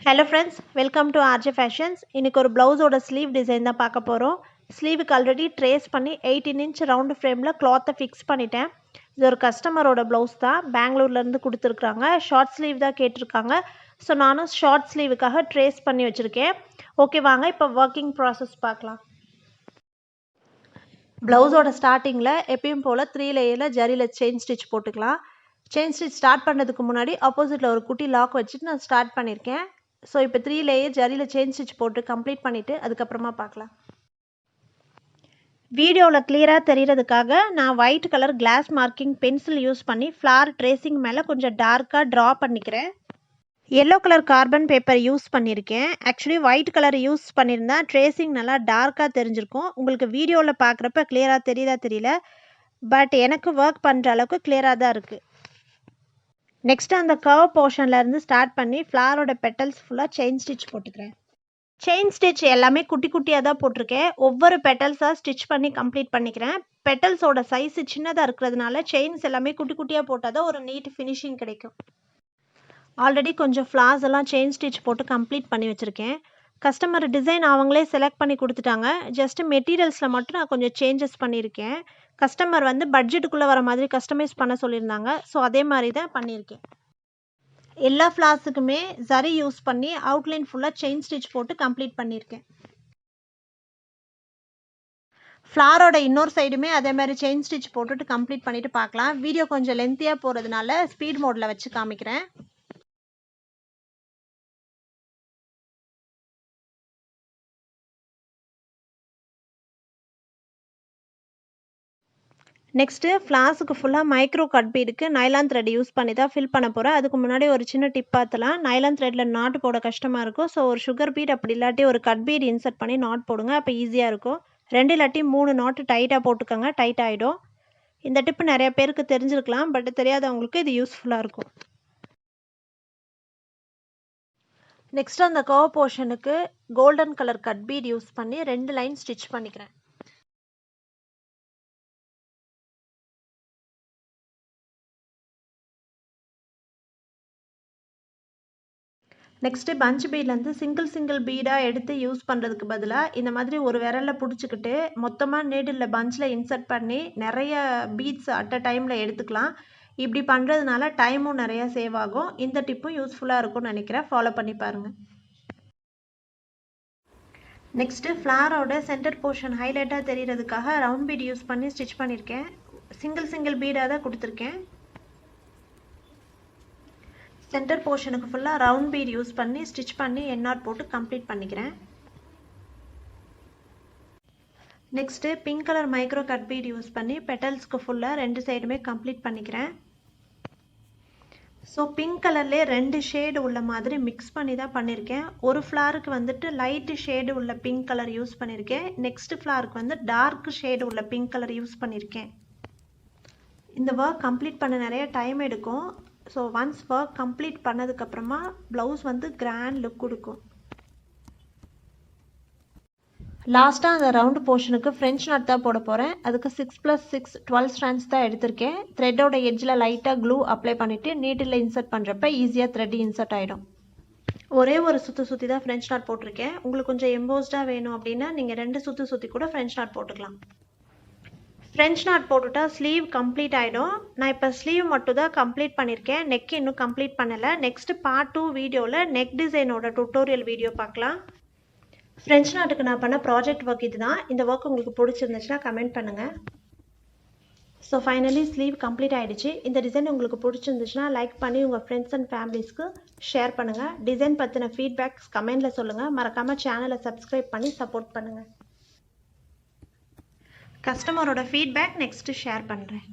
Hello friends, welcome to RJ Fashions. இன்னைக்கு ஒரு ப்ளவுஸோட ஸ்லீவ் டிசைன் தான் பார்க்க போகிறோம். ஸ்லீவுக்கு ஆல்ரெடி ட்ரேஸ் பண்ணி 18 inch ரவுண்டு ஃப்ரேமில் கிளாத்தை ஃபிக்ஸ் பண்ணிட்டேன். இது ஒரு கஸ்டமரோட ப்ளவுஸ் தான், பெங்களூர்லேருந்து கொடுத்துருக்குறாங்க. ஷார்ட் ஸ்லீவ் தான் கேட்டிருக்காங்க. ஸோ நானும் ஷார்ட் ஸ்லீவுக்காக ட்ரேஸ் பண்ணி வச்சுருக்கேன். ஓகே, வாங்க இப்போ ஒர்க்கிங் ப்ராசஸ் பார்க்கலாம். ப்ளவுஸோட ஸ்டார்டிங்கில் எப்பயும் போல் 3 லேயரில் ஜரியில் செயின் ஸ்டிச் போட்டுக்கலாம். செயின் ஸ்டிச் ஸ்டார்ட் பண்ணுறதுக்கு முன்னாடி ஆப்போசிட்டில் ஒரு குட்டி லாக் வச்சுட்டு நான் ஸ்டார்ட் பண்ணியிருக்கேன். ஸோ இப்போ 3 லேயர் ஜரியில் செயின் ஸ்டிச் போட்டு கம்ப்ளீட் பண்ணிவிட்டு அதுக்கப்புறமா பார்க்கலாம். வீடியோவில் கிளியராக தெரிகிறதுக்காக நான் white colour glass marking pencil use பண்ணி ஃப்ளார் ட்ரேசிங் மேலே கொஞ்சம் டார்க்காக ட்ரா பண்ணிக்கிறேன். Yellow colour carbon paper use பண்ணியிருக்கேன். ஆக்சுவலி ஒயிட் கலர் யூஸ் பண்ணியிருந்தா ட்ரேசிங் நல்லா டார்க்காக தெரிஞ்சிருக்கும். உங்களுக்கு வீடியோவில் பார்க்குறப்ப கிளியராக தெரியுதா தெரியல, பட் எனக்கு ஒர்க் பண்ணுற அளவுக்கு கிளியராக தான் இருக்குது. நெக்ஸ்ட்டு அந்த கர்வ் போர்ஷன்லேருந்து ஸ்டார்ட் பண்ணி ஃப்ளாரோட பெட்டல்ஸ் ஃபுல்லாக செயின் ஸ்டிச் போட்டுக்கிறேன். செயின் ஸ்டிச் எல்லாமே குட்டி குட்டியாக தான் போட்டிருக்கேன். ஒவ்வொரு பெட்டல்ஸாக ஸ்டிச் பண்ணி கம்ப்ளீட் பண்ணிக்கிறேன். பெட்டல்ஸோட சைஸு சின்னதாக இருக்கிறதுனால செயின்ஸ் எல்லாமே குட்டி குட்டியாக போட்டால் தான் ஒரு நீட் ஃபினிஷிங் கிடைக்கும். ஆல்ரெடி கொஞ்சம் ஃப்ளார்ஸ் எல்லாம் செயின் ஸ்டிச் போட்டு கம்ப்ளீட் பண்ணி வச்சுருக்கேன். கஸ்டமர் டிசைன் அவங்களே செலக்ட் பண்ணி கொடுத்துட்டாங்க. ஜஸ்ட்டு மெட்டீரியல்ஸில் மட்டும் நான் கொஞ்சம் சேஞ்சஸ் பண்ணியிருக்கேன். கஸ்டமர் பட்ஜெட்டுக்குள்ளே வர மாதிரி கஸ்டமைஸ் பண்ண சொல்லியிருந்தாங்க. ஸோ அதே மாதிரி தான் பண்ணியிருக்கேன். எல்லா ஃப்ளார்ஸுக்குமே ஜரி யூஸ் பண்ணி அவுட்லைன் ஃபுல்லாக செயின் ஸ்டிச் போட்டு கம்ப்ளீட் பண்ணியிருக்கேன். ஃப்ளாரோட இன்னொரு சைடுமே அதே மாதிரி செயின் ஸ்டிச் போட்டுட்டு கம்ப்ளீட் பண்ணிவிட்டு பார்க்கலாம். வீடியோ கொஞ்சம் லென்த்தியாக போகிறதுனால ஸ்பீட் மோடில் வச்சு காமிக்கிறேன். நெக்ஸ்ட்டு ஃப்ளாஸுக்கு ஃபுல்லாக மைக்ரோ கட் பீடுக்கு நைலான் த்ரெட் யூஸ் பண்ணி தான் ஃபில் பண்ண போகிறேன். அதுக்கு முன்னாடி ஒரு சின்ன டிப் பார்த்தலாம். நைலான் த்ரெட்டில் நாட் போட கஷ்டமாக இருக்கும். ஸோ ஒரு சுகர் பீட் அப்படி இல்லாட்டி ஒரு கட் பீட் இன்சர்ட் பண்ணி நாட் போடுங்க. அப்போ ஈஸியாக இருக்கும். 2 இல்லாட்டி 3 நாட்டு டைட்டாக போட்டுக்கோங்க, டைட் ஆகிடும். இந்த டிப்பு நிறைய பேருக்கு தெரிஞ்சிருக்கலாம், பட் தெரியாதவங்களுக்கு இது யூஸ்ஃபுல்லாக இருக்கும். நெக்ஸ்ட்டு அந்த கர்வ் போர்ஷனுக்கு golden colour cut bead use பண்ணி 2 லைன் ஸ்டிச் பண்ணிக்கிறேன். நெக்ஸ்ட்டு பஞ்ச் பீட்லேருந்து சிங்கிள் பீடாக எடுத்து யூஸ் பண்ணுறதுக்கு பதிலாக இந்த மாதிரி ஒரு விரலில் பிடிச்சிக்கிட்டு மொத்தமாக நீடில் பஞ்சில் இன்சர்ட் பண்ணி நிறைய பீட்ஸ் அட் அ டைமில் எடுத்துக்கலாம். இப்படி பண்ணுறதுனால டைமும் நிறையா சேவ் ஆகும். இந்த டிப்பும் யூஸ்ஃபுல்லாக இருக்கும்னு நினைக்கிறேன். ஃபாலோ பண்ணி பாருங்கள். நெக்ஸ்ட்டு ஃப்ளாரோட சென்டர் போர்ஷன் ஹைலைட்டாக தெரிகிறதுக்காக ரவுண்ட் பீட் யூஸ் பண்ணி ஸ்டிச் பண்ணியிருக்கேன். சிங்கிள் பீடாக தான் கொடுத்துருக்கேன். சென்டர் போர்ஷனுக்கு ஃபுல்லாக ரவுண்ட் பீட் யூஸ் பண்ணி ஸ்டிச் பண்ணி எண்ணாட் போட்டு கம்ப்ளீட் பண்ணிக்கிறேன். Next pink colour micro cut bead use பண்ணி பெட்டல்ஸ்க்கு ஃபுல்லாக 2 சைடுமே கம்ப்ளீட் பண்ணிக்கிறேன். ஸோ பிங்க் கலர்லேயே 2 ஷேடு உள்ள மாதிரி மிக்ஸ் பண்ணி தான் பண்ணியிருக்கேன். ஒரு ஃப்ளாருக்கு லைட்டு ஷேடு உள்ள பிங்க் கலர் யூஸ் பண்ணியிருக்கேன். நெக்ஸ்ட் ஃப்ளாருக்கு டார்க் ஷேடு உள்ள பிங்க் கலர் யூஸ் பண்ணியிருக்கேன். இந்த ஒர்க் கம்ப்ளீட் பண்ண நிறைய டைம் எடுக்கும். ஸோ ஒன்ஸ் ஒர்க் கம்ப்ளீட் பண்ணதுக்கப்புறமா ப்ளவுஸ் கிராண்ட் லுக் கொடுக்கும். லாஸ்ட்டாக அந்த ரவுண்டு போர்ஷனுக்கு ஃப்ரெஞ்ச் நாட் தான் போட போகிறேன். அதுக்கு 6+6 12 ஸ்ட்ராண்ட்ஸ் தான் எடுத்திருக்கேன். த்ரெட்டோட எட்ஜில் லைட்டாக க்ளூ அப்ளை பண்ணிவிட்டு நீட்டில் இன்சர்ட் பண்ணுறப்ப ஈஸியாக த்ரெட் இன்சர்ட் ஆகிடும். ஒரே ஒரு சுற்றி தான் ஃப்ரெஞ்ச் நாட் போட்டிருக்கேன். உங்களுக்கு கொஞ்சம் எம்போஸ்டாக வேணும் அப்படின்னா நீங்கள் 2 சுற்றி கூட ஃப்ரெஞ்ச் நாட் போட்டுக்கலாம். ஃப்ரெஞ்ச் நாட் போட்டுட்டா ஸ்லீவ் கம்ப்ளீட் ஆகிடும். நான் இப்போ ஸ்லீவ் மட்டும் தான் கம்ப்ளீட் பண்ணியிருக்கேன். நெக் இன்னும் கம்ப்ளீட் பண்ணலை. நெக்ஸ்ட்டு பார்ட் 2 வீடியோவில் நெக் டிசைனோட டுட்டோரியல் வீடியோ பார்க்கலாம். ஃப்ரெஞ்ச் நாட்டுக்கு நான் பண்ண ப்ராஜெக்ட் ஒர்க் இது தான். இந்த ஒர்க் உங்களுக்கு பிடிச்சிருந்துச்சுன்னா கமெண்ட் பண்ணுங்கள். ஸோ ஃபைனலி ஸ்லீவ் கம்ப்ளீட் ஆகிடுச்சு. இந்த டிசைன் உங்களுக்கு பிடிச்சிருந்துச்சுன்னா லைக் பண்ணி உங்கள் ஃப்ரெண்ட்ஸ் அண்ட் ஃபேமிலிஸ்க்கு ஷேர் பண்ணுங்கள். டிசைன் பற்றின ஃபீட்பேக்ஸ் கமெண்டில் சொல்லுங்கள். மறக்காமல் சேனலை சப்ஸ்கிரைப் பண்ணி சப்போர்ட் பண்ணுங்கள். கஸ்டமரோட ஃபீட்பேக் நெக்ஸ்ட்டு ஷேர் பண்ணுறேன்.